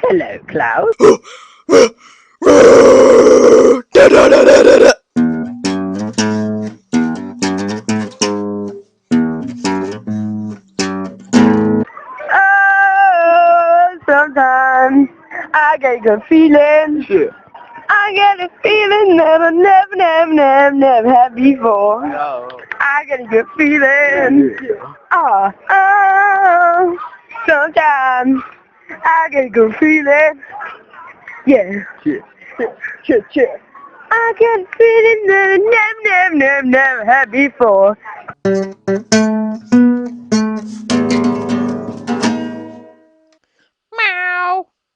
Hello, Klaus. Oh, sometimes I get a good feeling. Shit. I get a feeling that I never had before. No. I get a good feeling. Yeah. Oh, sometimes I get a good feeling. Yeah. Shit. Shit. I get a feeling that I never had before.